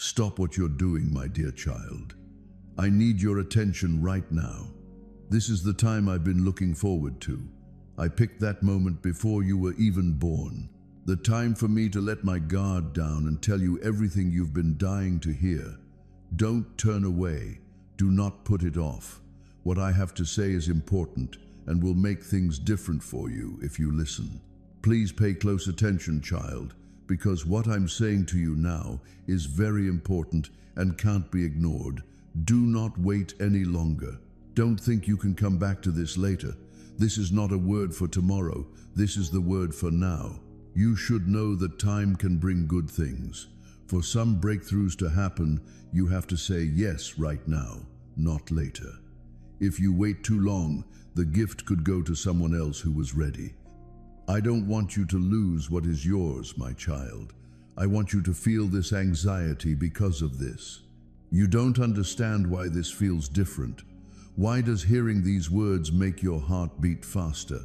Stop what you're doing, my dear child. I need your attention right now. This is the time I've been looking forward to. I picked that moment before you were even born. The time for me to let my guard down and tell you everything you've been dying to hear. Don't turn away. Do not put it off. What I have to say is important and will make things different for you if you listen. Please pay close attention, child, because what I'm saying to you now is very important and can't be ignored. Do not wait any longer. Don't think you can come back to this later. This is not a word for tomorrow. This is the word for now. You should know that time can bring good things. For some breakthroughs to happen, you have to say yes right now, not later. If you wait too long, the gift could go to someone else who was ready. I don't want you to lose what is yours, my child. I want you to feel this anxiety because of this. You don't understand why this feels different. Why does hearing these words make your heart beat faster?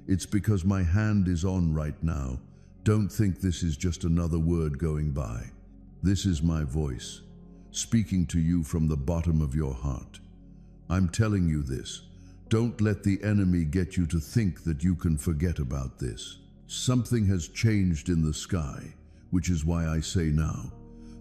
It's because my hand is on right now. Don't think this is just another word going by. This is my voice, speaking to you from the bottom of your heart. I'm telling you this. Don't let the enemy get you to think that you can forget about this. Something has changed in the sky, which is why I say now.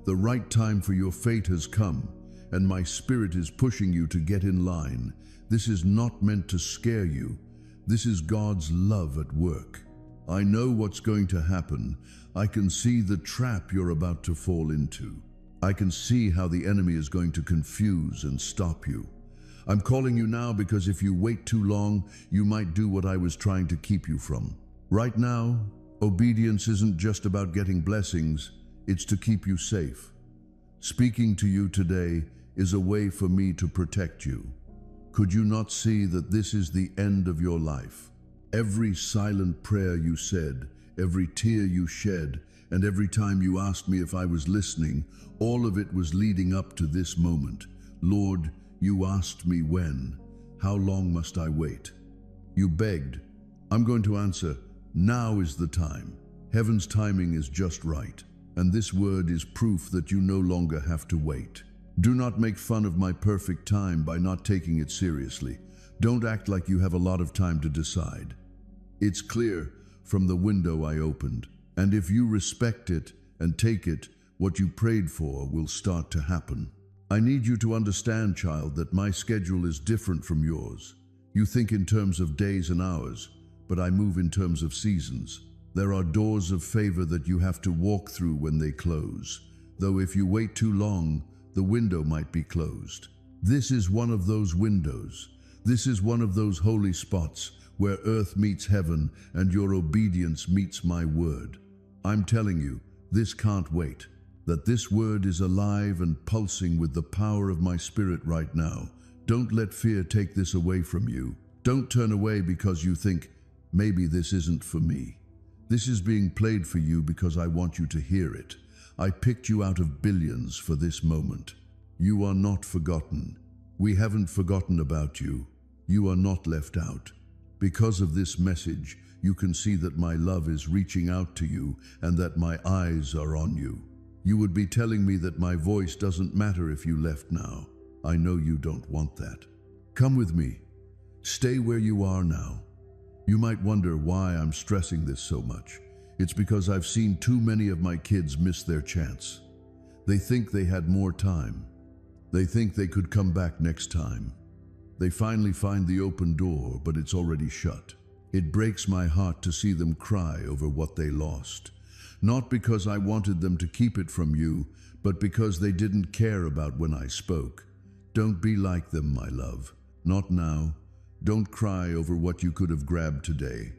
The right time for your fate has come, and my spirit is pushing you to get in line. This is not meant to scare you. This is God's love at work. I know what's going to happen. I can see the trap you're about to fall into. I can see how the enemy is going to confuse and stop you. I'm calling you now because if you wait too long, you might do what I was trying to keep you from. Right now, obedience isn't just about getting blessings, it's to keep you safe. Speaking to you today is a way for me to protect you. Could you not see that this is the end of your life? Every silent prayer you said, every tear you shed, and every time you asked me if I was listening, all of it was leading up to this moment. Lord, you asked me when. How long must I wait? You begged. I'm going to answer, now is the time. Heaven's timing is just right, and this word is proof that you no longer have to wait. Do not make fun of my perfect time by not taking it seriously. Don't act like you have a lot of time to decide. It's clear from the window I opened, and if you respect it and take it, what you prayed for will start to happen. I need you to understand, child, that my schedule is different from yours. You think in terms of days and hours, but I move in terms of seasons. There are doors of favor that you have to walk through when they close, though if you wait too long, the window might be closed. This is one of those windows. This is one of those holy spots where earth meets heaven and your obedience meets my word. I'm telling you, this can't wait. That this word is alive and pulsing with the power of my spirit right now. Don't let fear take this away from you. Don't turn away because you think, maybe this isn't for me. This is being played for you because I want you to hear it. I picked you out of billions for this moment. You are not forgotten. We haven't forgotten about you. You are not left out. Because of this message, you can see that my love is reaching out to you and that my eyes are on you. You would be telling me that my voice doesn't matter if you left now. I know you don't want that. Come with me. Stay where you are now. You might wonder why I'm stressing this so much. It's because I've seen too many of my kids miss their chance. They think they had more time. They think they could come back next time. They finally find the open door, but it's already shut. It breaks my heart to see them cry over what they lost. Not because I wanted them to keep it from you, but because they didn't care about when I spoke. Don't be like them, my love. Not now. Don't cry over what you could have grabbed today.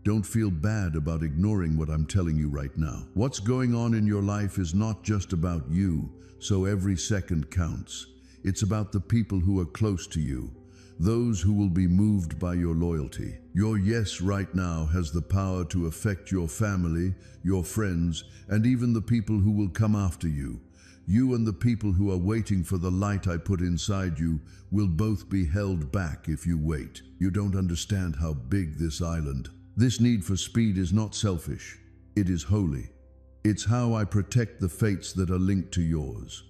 Don't feel bad about ignoring what I'm telling you right now. What's going on in your life is not just about you, so every second counts. It's about the people who are close to you, those who will be moved by your loyalty. Your yes right now has the power to affect your family, your friends, and even the people who will come after you. You and the people who are waiting for the light I put inside you will both be held back if you wait. You don't understand how big this island. This need for speed is not selfish. It is holy. It's how I protect the fates that are linked to yours.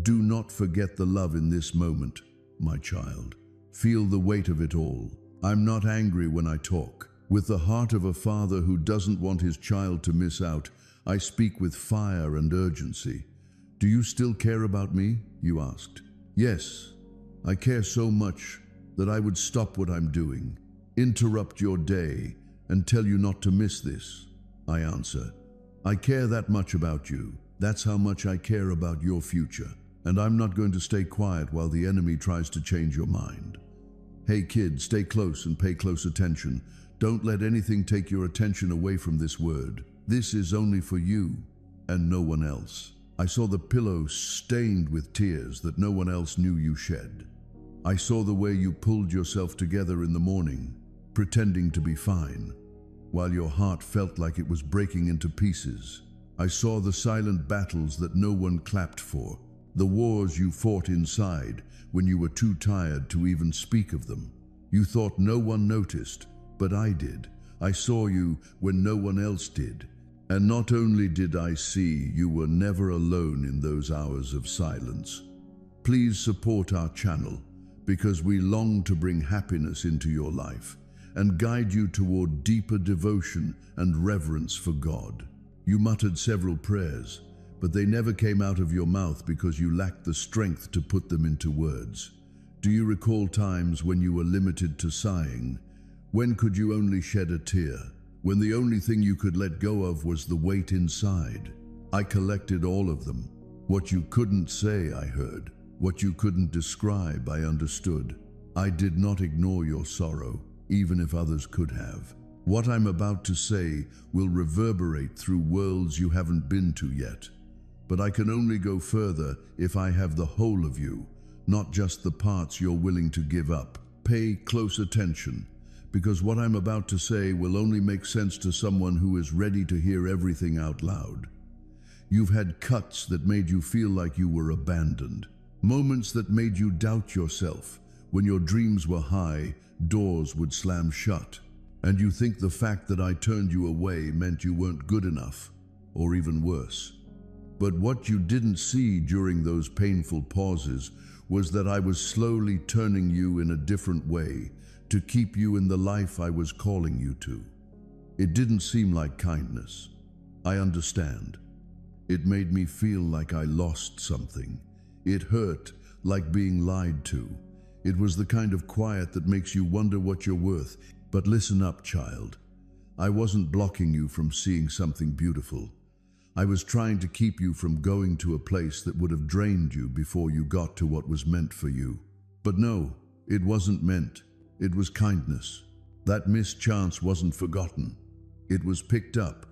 Do not forget the love in this moment, my child. Feel the weight of it all. I'm not angry when I talk. With the heart of a father who doesn't want his child to miss out, I speak with fire and urgency. Do you still care about me? You asked. Yes, I care so much that I would stop what I'm doing, interrupt your day, and tell you not to miss this. I answer. I care that much about you. That's how much I care about your future. And I'm not going to stay quiet while the enemy tries to change your mind. Hey kid, stay close and pay close attention. Don't let anything take your attention away from this word. This is only for you and no one else. I saw the pillow stained with tears that no one else knew you shed. I saw the way you pulled yourself together in the morning, pretending to be fine, while your heart felt like it was breaking into pieces. I saw the silent battles that no one clapped for, the wars you fought inside when you were too tired to even speak of them. You thought no one noticed, but I did. I saw you when no one else did. And not only did I see, you were never alone in those hours of silence. Please support our channel, because we long to bring happiness into your life and guide you toward deeper devotion and reverence for God. You muttered several prayers, but they never came out of your mouth because you lacked the strength to put them into words. Do you recall times when you were limited to sighing? When could you only shed a tear? When the only thing you could let go of was the weight inside? I collected all of them. What you couldn't say, I heard. What you couldn't describe, I understood. I did not ignore your sorrow, even if others could have. What I'm about to say will reverberate through worlds you haven't been to yet. But I can only go further if I have the whole of you, not just the parts you're willing to give up. Pay close attention, because what I'm about to say will only make sense to someone who is ready to hear everything out loud. You've had cuts that made you feel like you were abandoned. Moments that made you doubt yourself. When your dreams were high, doors would slam shut. And you think the fact that I turned you away meant you weren't good enough, or even worse. But what you didn't see during those painful pauses was that I was slowly turning you in a different way to keep you in the life I was calling you to. It didn't seem like kindness. I understand. It made me feel like I lost something. It hurt, like being lied to. It was the kind of quiet that makes you wonder what you're worth. But listen up, child. I wasn't blocking you from seeing something beautiful. I was trying to keep you from going to a place that would have drained you before you got to what was meant for you. But no, it wasn't meant. It was kindness. That missed chance wasn't forgotten. It was picked up.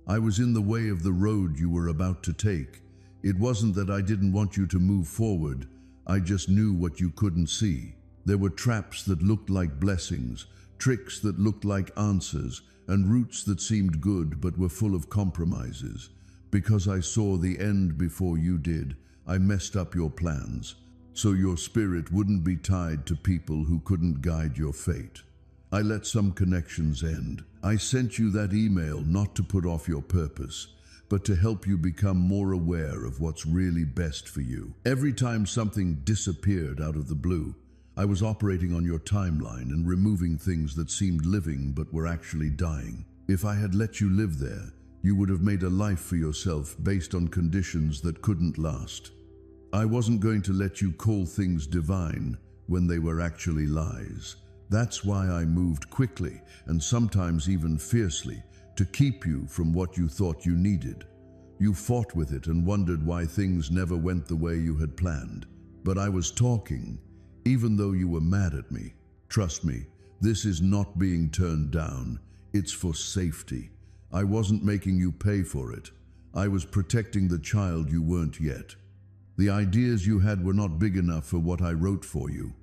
I was in the way of the road you were about to take. It wasn't that I didn't want you to move forward. I just knew what you couldn't see. There were traps that looked like blessings, tricks that looked like answers, and routes that seemed good but were full of compromises. Because I saw the end before you did, I messed up your plans, so your spirit wouldn't be tied to people who couldn't guide your fate. I let some connections end. I sent you that email not to put off your purpose, but to help you become more aware of what's really best for you. Every time something disappeared out of the blue, I was operating on your timeline and removing things that seemed living but were actually dying. If I had let you live there, you would have made a life for yourself based on conditions that couldn't last. I wasn't going to let you call things divine when they were actually lies. That's why I moved quickly and sometimes even fiercely to keep you from what you thought you needed. You fought with it and wondered why things never went the way you had planned. But I was talking, even though you were mad at me. Trust me, this is not being turned down. It's for safety. I wasn't making you pay for it. I was protecting the child you weren't yet. The ideas you had were not big enough for what I wrote for you.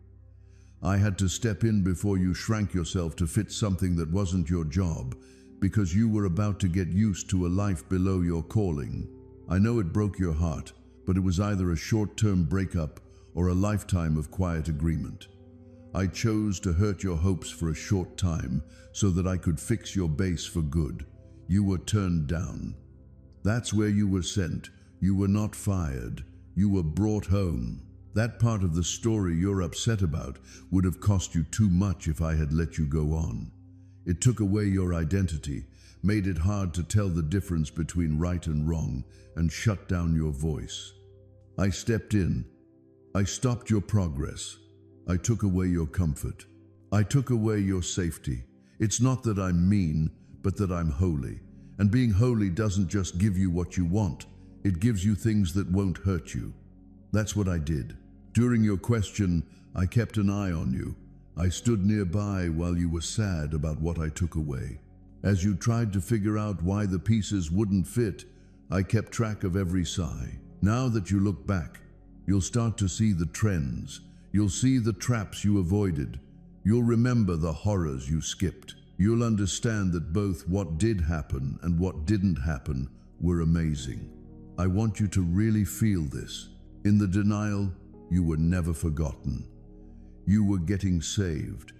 I had to step in before you shrank yourself to fit something that wasn't your job, because you were about to get used to a life below your calling. I know it broke your heart, but it was either a short-term breakup or a lifetime of quiet agreement. I chose to hurt your hopes for a short time so that I could fix your base for good. You were turned down. That's where you were sent. You were not fired. You were brought home. That part of the story you're upset about would have cost you too much if I had let you go on. It took away your identity, made it hard to tell the difference between right and wrong, and shut down your voice. I stepped in. I stopped your progress. I took away your comfort. I took away your safety. It's not that I'm mean, but that I'm holy. And being holy doesn't just give you what you want. It gives you things that won't hurt you. That's what I did. During your question, I kept an eye on you. I stood nearby while you were sad about what I took away. As you tried to figure out why the pieces wouldn't fit, I kept track of every sigh. Now that you look back, you'll start to see the trends. You'll see the traps you avoided. You'll remember the horrors you skipped. You'll understand that both what did happen and what didn't happen were amazing. I want you to really feel this. In the denial, you were never forgotten. You were getting saved.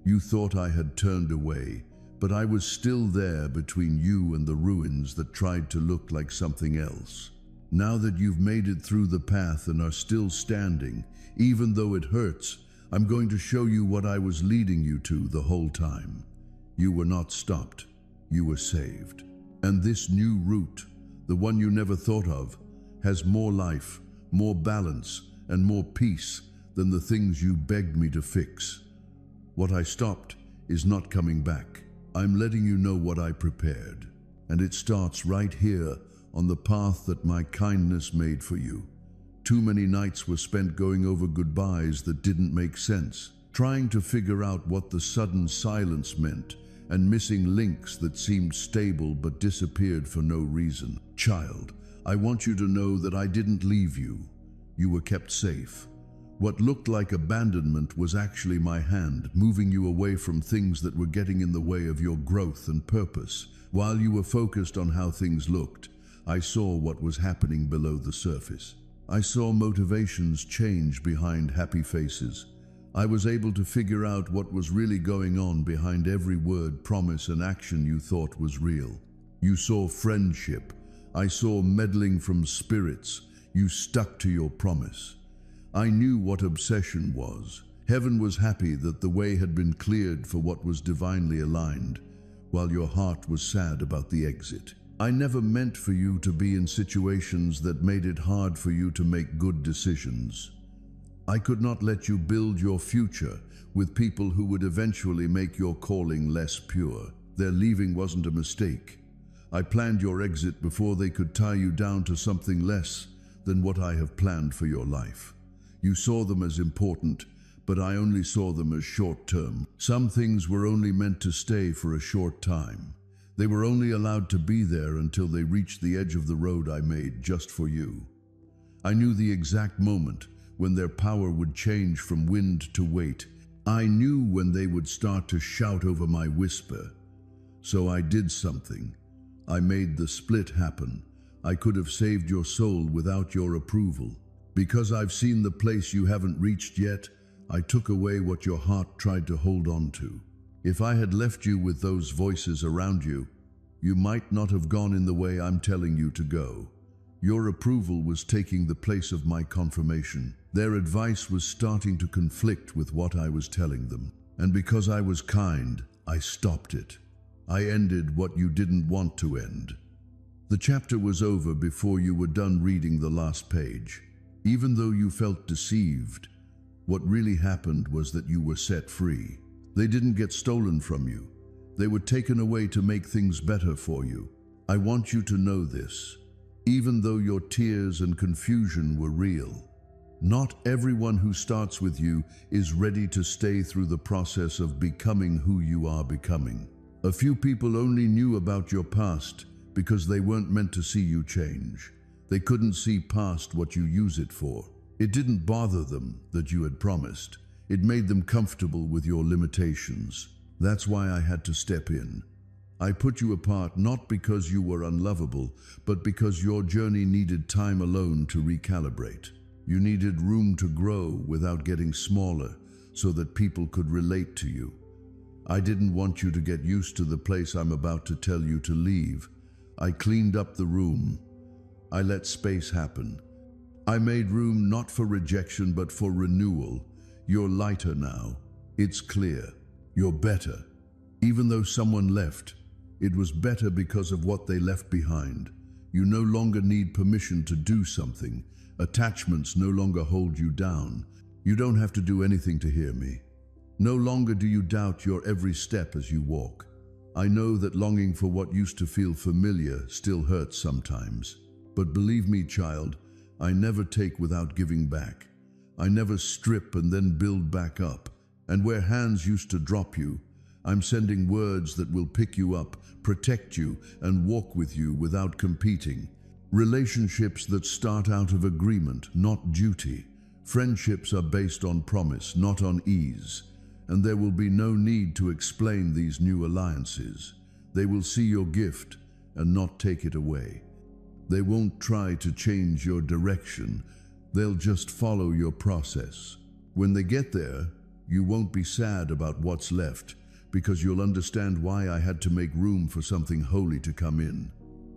You thought I had turned away, but I was still there between you and the ruins that tried to look like something else. Now that you've made it through the path and are still standing, even though it hurts, I'm going to show you what I was leading you to the whole time. You were not stopped. You were saved. And this new route, the one you never thought of, has more life, more balance, and more peace than the things you begged me to fix. What I stopped is not coming back. I'm letting you know what I prepared. And it starts right here on the path that my kindness made for you. Too many nights were spent going over goodbyes that didn't make sense, trying to figure out what the sudden silence meant, and missing links that seemed stable but disappeared for no reason. Child, I want you to know that I didn't leave you. You were kept safe. What looked like abandonment was actually my hand, moving you away from things that were getting in the way of your growth and purpose. While you were focused on how things looked, I saw what was happening below the surface. I saw motivations change behind happy faces. I was able to figure out what was really going on behind every word, promise, and action you thought was real. You saw friendship. I saw meddling from spirits. You stuck to your promise. I knew what obsession was. Heaven was happy that the way had been cleared for what was divinely aligned, while your heart was sad about the exit. I never meant for you to be in situations that made it hard for you to make good decisions. I could not let you build your future with people who would eventually make your calling less pure. Their leaving wasn't a mistake. I planned your exit before they could tie you down to something less than what I have planned for your life. You saw them as important, but I only saw them as short-term. Some things were only meant to stay for a short time. They were only allowed to be there until they reached the edge of the road I made just for you. I knew the exact moment when their power would change from wind to weight. I knew when they would start to shout over my whisper. So I did something. I made the split happen. I could have saved your soul without your approval. Because I've seen the place you haven't reached yet, I took away what your heart tried to hold on to. If I had left you with those voices around you, you might not have gone in the way I'm telling you to go. Your approval was taking the place of my confirmation. Their advice was starting to conflict with what I was telling them. And because I was kind, I stopped it. I ended what you didn't want to end. The chapter was over before you were done reading the last page. Even though you felt deceived, what really happened was that you were set free. They didn't get stolen from you. They were taken away to make things better for you. I want you to know this. Even though your tears and confusion were real, not everyone who starts with you is ready to stay through the process of becoming who you are becoming. A few people only knew about your past because they weren't meant to see you change. They couldn't see past what you use it for. It didn't bother them that you had promised. It made them comfortable with your limitations. That's why I had to step in. I put you apart not because you were unlovable, but because your journey needed time alone to recalibrate. You needed room to grow without getting smaller so that people could relate to you. I didn't want you to get used to the place I'm about to tell you to leave. I cleaned up the room. I let space happen. I made room not for rejection but for renewal. You're lighter now. It's clear. You're better. Even though someone left, it was better because of what they left behind. You no longer need permission to do something. Attachments no longer hold you down. You don't have to do anything to hear me. No longer do you doubt your every step as you walk. I know that longing for what used to feel familiar still hurts sometimes. But believe me, child, I never take without giving back. I never strip and then build back up. And where hands used to drop you, I'm sending words that will pick you up, protect you, and walk with you without competing. Relationships that start out of agreement, not duty. Friendships are based on promise, not on ease. And there will be no need to explain these new alliances. They will see your gift and not take it away. They won't try to change your direction. They'll just follow your process. When they get there, you won't be sad about what's left, because you'll understand why I had to make room for something holy to come in.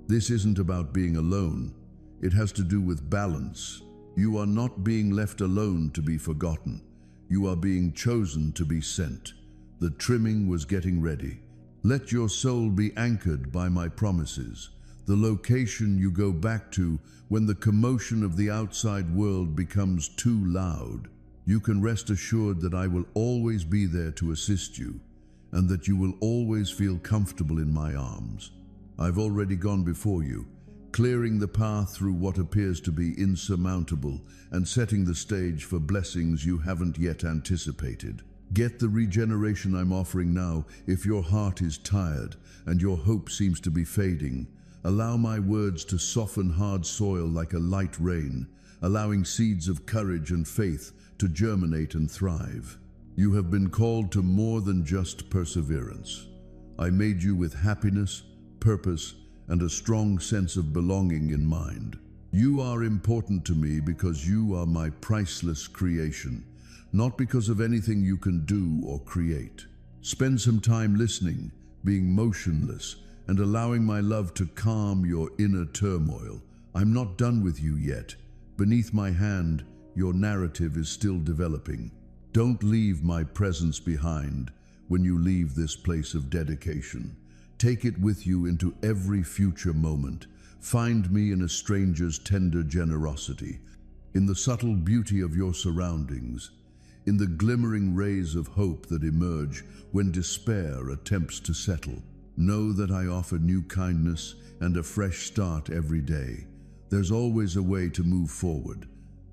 This isn't about being alone. It has to do with balance. You are not being left alone to be forgotten. You are being chosen to be sent. The trimming was getting ready. Let your soul be anchored by my promises, the location you go back to when the commotion of the outside world becomes too loud. You can rest assured that I will always be there to assist you, and that you will always feel comfortable in my arms. I've already gone before you, clearing the path through what appears to be insurmountable and setting the stage for blessings you haven't yet anticipated. Get the regeneration I'm offering now if your heart is tired and your hope seems to be fading. Allow my words to soften hard soil like a light rain, allowing seeds of courage and faith to germinate and thrive. You have been called to more than just perseverance. I made you with happiness, purpose, and a strong sense of belonging in mind. You are important to me because you are my priceless creation, not because of anything you can do or create. Spend some time listening, being motionless, and allowing my love to calm your inner turmoil. I'm not done with you yet. Beneath my hand, your narrative is still developing. Don't leave my presence behind when you leave this place of dedication. Take it with you into every future moment. Find me in a stranger's tender generosity, in the subtle beauty of your surroundings, in the glimmering rays of hope that emerge when despair attempts to settle. Know that I offer new kindness and a fresh start every day. There's always a way to move forward.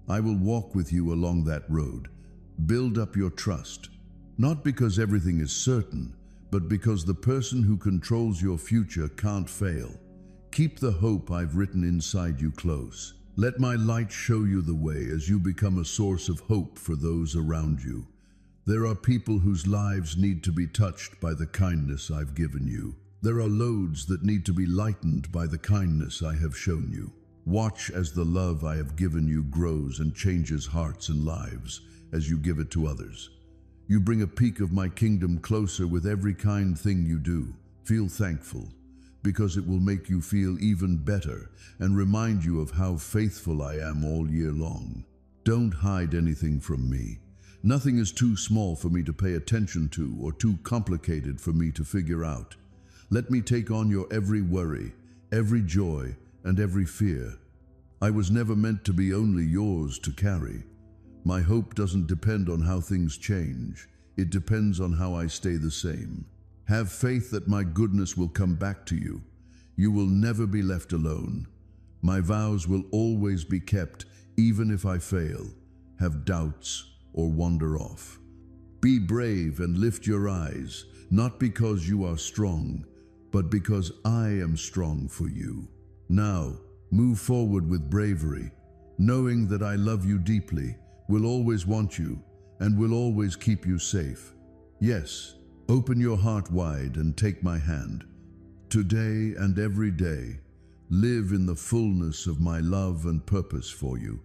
I will walk with you along that road. Build up your trust, not because everything is certain, but because the person who controls your future can't fail. Keep the hope I've written inside you close. Let my light show you the way as you become a source of hope for those around you. There are people whose lives need to be touched by the kindness I've given you. There are loads that need to be lightened by the kindness I have shown you. Watch as the love I have given you grows and changes hearts and lives as you give it to others. You bring a peek of my kingdom closer with every kind thing you do. Feel thankful, because it will make you feel even better and remind you of how faithful I am all year long. Don't hide anything from me. Nothing is too small for me to pay attention to or too complicated for me to figure out. Let me take on your every worry, every joy, and every fear. I was never meant to be only yours to carry. My hope doesn't depend on how things change. It depends on how I stay the same. Have faith that my goodness will come back to you. You will never be left alone. My vows will always be kept, even if I fail, have doubts, or wander off. Be brave and lift your eyes, not because you are strong, but because I am strong for you. Now, move forward with bravery, knowing that I love you deeply, will always want you, and will always keep you safe. Yes, open your heart wide and take my hand. Today and every day, live in the fullness of my love and purpose for you.